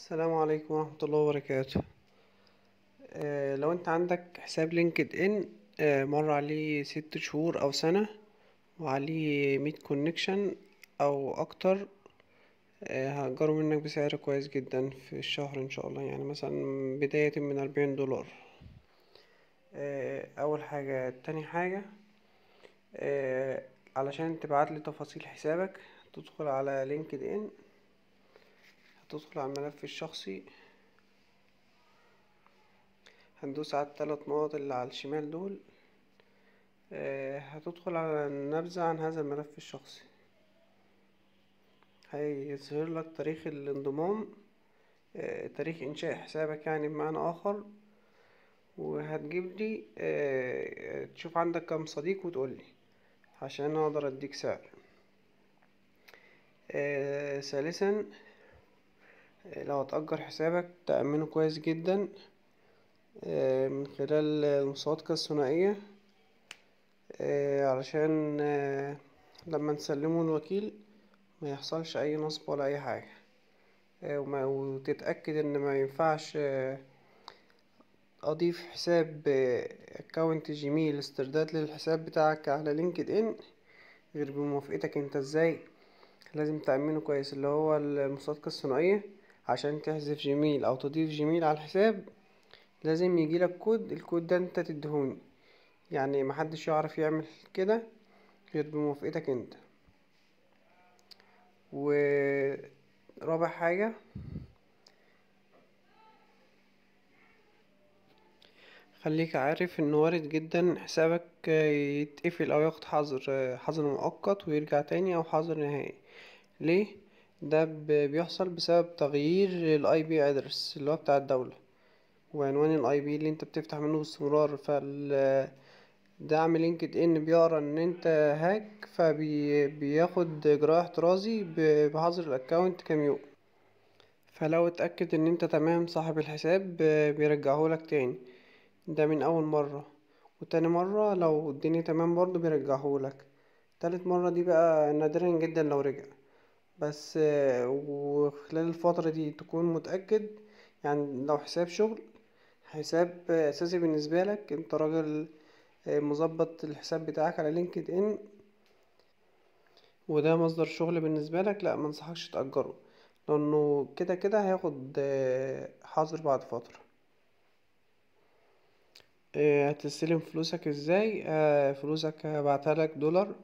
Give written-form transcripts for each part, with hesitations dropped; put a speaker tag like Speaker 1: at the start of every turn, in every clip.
Speaker 1: السلام عليكم ورحمة الله وبركاته. لو انت عندك حساب لينكد ان مر عليه 6 شهور او سنة وعليه 100 كونكشن او اكتر، هأجره منك بسعر كويس جدا في الشهر ان شاء الله، يعني مثلا بداية من $40. اول حاجة. تاني حاجة، علشان تبعتلي تفاصيل حسابك تدخل على لينكد ان، هتدخل على الملف الشخصي، هندوس على ال3 نقط اللي على الشمال دول. هتدخل على النبذة عن هذا الملف الشخصي، هيظهر لك تاريخ الانضمام، تاريخ إنشاء حسابك يعني بمعنى آخر، وهتجيب لي تشوف عندك كم صديق وتقولي عشان أقدر أديك سعر. ثالثا، لو هتأجر حسابك تأمنه كويس جدا من خلال المصادقة الثنائية، علشان لما نسلمه الوكيل ما يحصلش اي نصب ولا اي حاجة. وتتأكد ان ما ينفعش اضيف حساب اكونت جيميل استرداد للحساب بتاعك على لينكد ان غير بموافقتك انت. ازاي؟ لازم تأمنه كويس، اللي هو المصادقة الثنائية. عشان تحذف جيميل او تضيف جيميل على الحساب لازم يجيلك كود، الكود ده انت تدهوني، يعني محدش يعرف يعمل كده غير بموافقتك انت. ورابع حاجة، خليك عارف ان وارد جدا حسابك يتقفل او ياخد حظر مؤقت ويرجع تاني او حظر نهائي. ليه؟ ده بيحصل بسبب تغيير الاي بي ادرس اللي هو بتاع الدولة وعنوان الاي بي اللي انت بتفتح منه باستمرار. دعم لينكد ان بيقرا ان انت هاك، فبياخد اجراء احترازي بحظر الاكونت كام يوم. فلو اتأكد ان انت تمام صاحب الحساب بيرجعهولك تاني، ده من اول مرة. وتاني مرة لو الدنيا تمام برضو بيرجعهولك. تالت مرة دي بقى نادرا جدا لو رجع. بس وخلال الفترة دي تكون متأكد، يعني لو حساب شغل، حساب اساسي بالنسبة لك، انت راجل مظبط الحساب بتاعك على لينكد ان وده مصدر شغل بالنسبة لك، لا منصحكش تأجره، لانه كده كده هياخد حظر بعد فترة. هتستلم فلوسك ازاي؟ فلوسك هبعتها لك دولار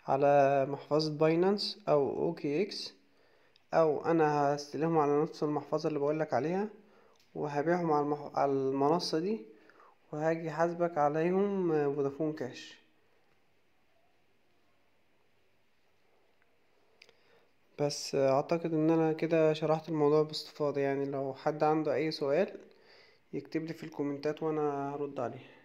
Speaker 1: على محفظة باينانس او اوكي اكس، او انا هستلمهم على نفس المحفظة اللي بقولك عليها وهبيعهم على المنصة دي، وهاجي حاسبك عليهم فودافون كاش. بس اعتقد ان انا كده شرحت الموضوع باستفاضة، يعني لو حد عنده اي سؤال يكتب لي في الكومنتات وانا هرد عليه.